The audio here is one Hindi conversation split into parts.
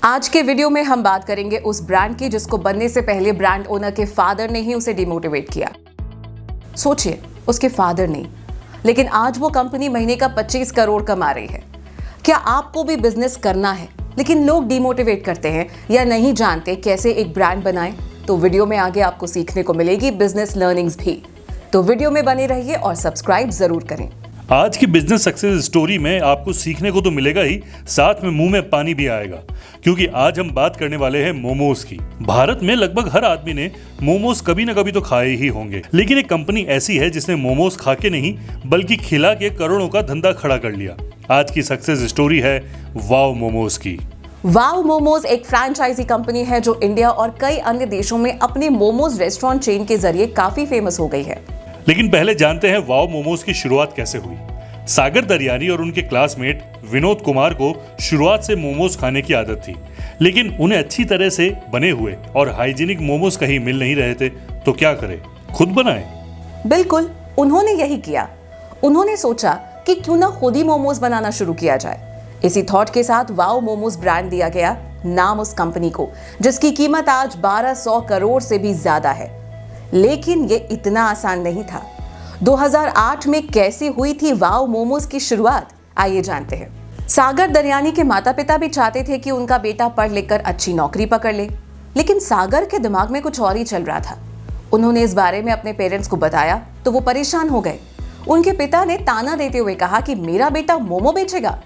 आज के वीडियो में हम बात करेंगे उस ब्रांड की जिसको बनने से पहले ब्रांड ओनर के फादर ने ही उसे डिमोटिवेट किया। सोचिए, उसके फादर ने, लेकिन आज वो कंपनी महीने का 25 करोड़ कमा रही है। क्या आपको भी बिजनेस करना है लेकिन लोग डिमोटिवेट करते हैं या नहीं जानते कैसे एक ब्रांड बनाएं? तो वीडियो में आगे आपको सीखने को मिलेगी बिजनेस लर्निंग्स भी। तो वीडियो में बने रहिए और सब्सक्राइब जरूर करें। आज की बिजनेस सक्सेस स्टोरी में आपको सीखने को तो मिलेगा ही, साथ में मुंह में पानी भी आएगा, क्योंकि आज हम बात करने वाले हैं मोमोज की। भारत में लगभग हर आदमी ने मोमोज कभी ना कभी तो खाए ही होंगे, लेकिन एक कंपनी ऐसी है जिसने मोमोज खा के नहीं बल्कि खिला के करोड़ों का धंधा खड़ा कर लिया। आज की सक्सेस स्टोरी है वाव मोमोज की। वाव मोमोज एक फ्रेंचाइजी कंपनी है जो इंडिया और कई अन्य देशों में अपने मोमोज रेस्टोरेंट चेन के जरिए काफी फेमस हो गई है। लेकिन पहले जानते हैं वाव मोमोज की शुरुआत कैसे हुई। सागर दरियानी और उनके क्लासमेट विनोद कुमार को शुरुआत से मोमोज खाने की आदत थी, लेकिन उन्हें अच्छी तरह से बने हुए और हाइजीनिक मोमोज कहीं मिल नहीं रहे थे, तो क्या करें, खुद बनाएं। बिल्कुल, उन्होंने यही किया। उन्होंने सोचा कि क्यों ना खुद ही मोमोज बनाना शुरू किया जाए। इसी थॉट के साथ वाव मोमोज ब्रांड दिया गया नाम उस कंपनी को, जिसकी कीमत आज 1200 करोड़ से भी ज्यादा है। लेकिन ये इतना आसान नहीं था। 2008 में कैसी हुई थी वाव मोमोज की शुरुआत, आइए जानते हैं। सागर दरियानी के माता पिता भी चाहते थे कि उनका बेटा पढ़ लिख कर अच्छी नौकरी पकड़ ले, लेकिन सागर के दिमाग में कुछ और ही चल रहा था। उन्होंने इस बारे में अपने पेरेंट्स को बताया तो वो परेशान हो गए। उनके पिता ने ताना देते हुए कहा कि मेरा बेटा मोमो बेचेगा,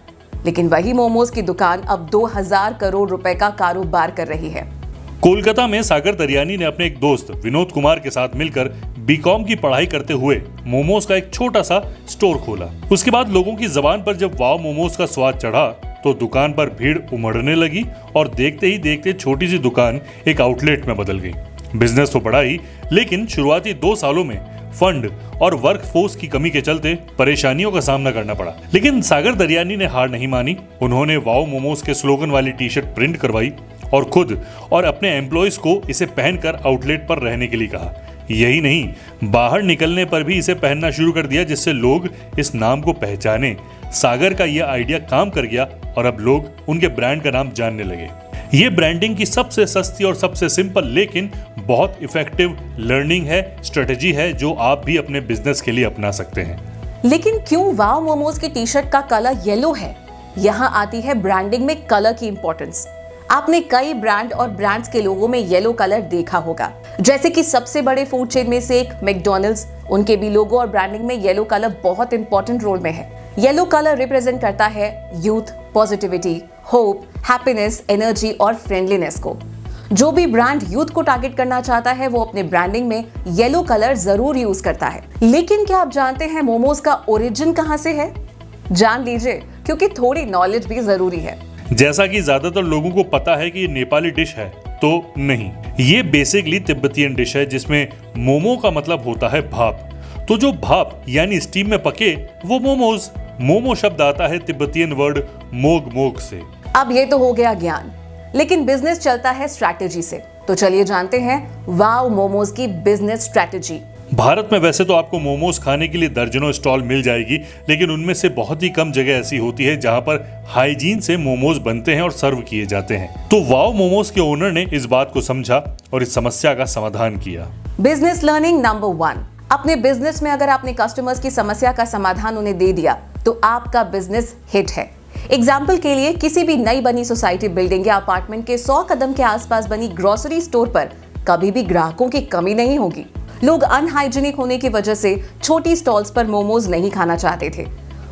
लेकिन वही मोमोज की दुकान अब 2000 करोड़ रुपए का कारोबार कर रही है। कोलकाता में सागर दरियानी ने अपने एक दोस्त विनोद कुमार के साथ मिलकर बीकॉम की पढ़ाई करते हुए मोमोज का एक छोटा सा स्टोर खोला। उसके बाद लोगों की जबान पर जब वाव मोमोज का स्वाद चढ़ा तो दुकान पर भीड़ उमड़ने लगी और देखते ही देखते छोटी सी दुकान एक आउटलेट में बदल गई। बिजनेस तो बढ़ा ही, लेकिन शुरुआती 2 सालों में फंड और वर्क फोर्स की कमी के चलते परेशानियों का सामना करना पड़ा। लेकिन सागर दरियानी ने हार नहीं मानी। उन्होंने वाव मोमोज के स्लोगन वाली टी शर्ट प्रिंट करवाई और खुद और अपने एम्प्लॉयज को इसे पहनकर आउटलेट पर रहने के लिए कहा। यही नहीं, बाहर निकलने पर भी इसे पहनना शुरू कर दिया, जिससे लोग इस नाम को पहचाने। सागर का यह आइडिया काम कर गया और अब लोग उनके ब्रांड का नाम जानने लगे। ये ब्रांडिंग की सबसे सस्ती और सबसे सिंपल लेकिन बहुत इफेक्टिव लर्निंग है, स्ट्रेटेजी है, जो आप भी अपने बिजनेस के लिए अपना सकते हैं। लेकिन क्यों वाव मोमोज की टी शर्ट का कलर येलो है? यहाँ आती है ब्रांडिंग में कलर की इंपॉर्टेंस। आपने कई ब्रांड और ब्रांड्स के लोगों में येलो कलर देखा होगा, जैसे कि सबसे बड़े फूड चेन में से एक मैकडॉनल्ड्स, उनके भी लोगो और ब्रांडिंग में येलो कलर बहुत इंपॉर्टेंट रोल में है। येलो कलर रिप्रेजेंट करता है youth, positivity, hope, happiness, energy और फ्रेंडलीनेस को। जो भी ब्रांड यूथ को टारगेट करना चाहता है वो अपने ब्रांडिंग में येलो कलर जरूर यूज करता है। लेकिन क्या आप जानते हैं मोमोज का ओरिजिन कहां से है? जान लीजिए, क्योंकि थोड़ी नॉलेज भी जरूरी है। जैसा कि ज्यादातर लोगों को पता है कि ये नेपाली डिश है, तो नहीं, ये बेसिकली तिब्बतियन डिश है, जिसमें मोमो का मतलब होता है भाप। तो जो भाप यानी स्टीम में पके वो मोमोज। मोमो शब्द आता है तिब्बतियन वर्ड मोग मोग से। अब ये तो हो गया ज्ञान, लेकिन बिजनेस चलता है स्ट्रैटेजी से। तो चलिए जानते हैं वाव मोमोज की बिजनेस स्ट्रैटेजी। भारत में वैसे तो आपको मोमोज खाने के लिए दर्जनों स्टॉल मिल जाएगी, लेकिन उनमें से बहुत ही कम जगह ऐसी होती है जहां पर हाइजीन से मोमोज बनते हैं और सर्व किए जाते हैं। तो वाव मोमोज के ओनर ने इस बात को समझा और इस समस्या का समाधान किया। बिजनेस लर्निंग नंबर 1, अपने बिजनेस में अगर आपने कस्टमर्स की समस्या का समाधान उन्हें दे दिया तो आपका बिजनेस हिट है। एग्जाम्पल के लिए, किसी भी नई बनी सोसाइटी बिल्डिंग या अपार्टमेंट के 100 कदम के आसपास बनी ग्रोसरी स्टोर पर कभी भी ग्राहकों की कमी नहीं होगी। लोग अनहाइजीनिक होने की वजह से छोटी स्टॉल्स पर मोमोज नहीं खाना चाहते थे।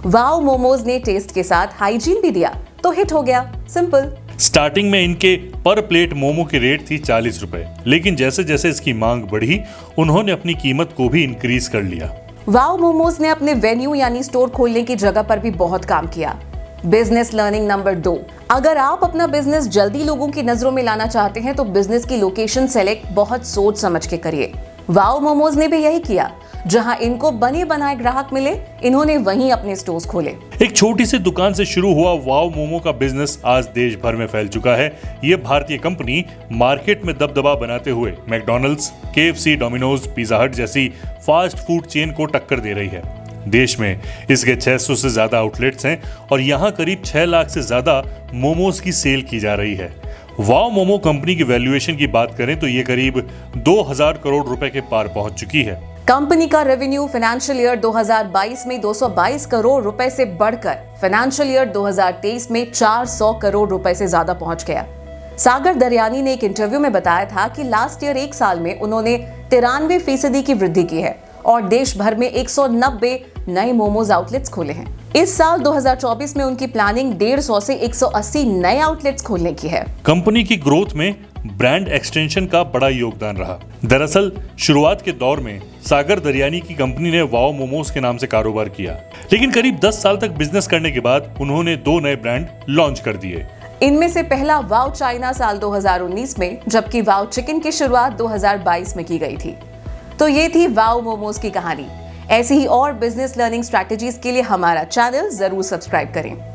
वाव मोमोज ने टेस्ट के साथ हाइजीन भी दिया तो हिट हो गया। सिंपल। स्टार्टिंग में इनके पर प्लेट मोमो की रेट थी 40 रुपए, लेकिन जैसे जैसे इसकी मांग बढ़ी उन्होंने अपनी कीमत को भी इंक्रीज कर लिया। वाव मोमोज ने अपने वेन्यू यानी स्टोर खोलने की जगह पर भी बहुत काम किया। बिजनेस लर्निंग नंबर 2, अगर आप अपना बिजनेस जल्दी लोगों की नजरों में लाना चाहते हैं तो बिजनेस की लोकेशन सेलेक्ट बहुत सोच समझ के करिए। वाव मोमोज ने भी यही किया। जहां इनको बने बनाए ग्राहक मिले, इन्होंने वहीं अपने स्टोर्स खोले। एक छोटी सी दुकान से शुरू हुआ वाव मोमो का बिजनेस आज देश भर में फैल चुका है। ये भारतीय कंपनी मार्केट में दबदबा बनाते हुए मैकडॉनल्ड्स, KFC, डोमिनोज, पिज्जा हट जैसी फास्ट फूड चेन को टक्कर दे रही है। देश में इसके 600 से ज्यादा आउटलेट्स हैं और यहाँ करीब 6 लाख से ज्यादा मोमोज की सेल की जा रही है। वाव मोमो कंपनी की वैल्यूएशन की बात करें तो ये करीब 2000 करोड़ रुपए के पार पहुंच चुकी है। कंपनी का रेवेन्यू फाइनेंशियल ईयर 2022 में 222 करोड़ रुपए से बढ़कर फाइनेंशियल ईयर 2023 में 400 करोड़ रुपए से ज्यादा पहुंच गया। सागर दरयानी ने एक इंटरव्यू में बताया था कि लास्ट ईयर एक साल में उन्होंने 93% की वृद्धि की है और देश भर में 190 नए मोमोज आउटलेट्स खोले हैं। इस साल 2024 में उनकी प्लानिंग 150 से 180 नए आउटलेट्स खोलने की है। कंपनी की ग्रोथ में ब्रांड एक्सटेंशन का बड़ा योगदान रहा। दरअसल शुरुआत के दौर में सागर दरयानी की कंपनी ने वाव मोमोज के नाम से कारोबार किया, लेकिन करीब 10 साल तक बिजनेस करने के बाद उन्होंने 2 नए ब्रांड लॉन्च कर दिए। इनमें से पहला वाव चाइना साल 2019 में, जबकि वाव चिकन की शुरुआत 2022 में की गई थी। तो ये थी वाव मोमोज की कहानी। ऐसी ही और बिजनेस लर्निंग स्ट्रैटेजीज के लिए हमारा चैनल जरूर सब्सक्राइब करें।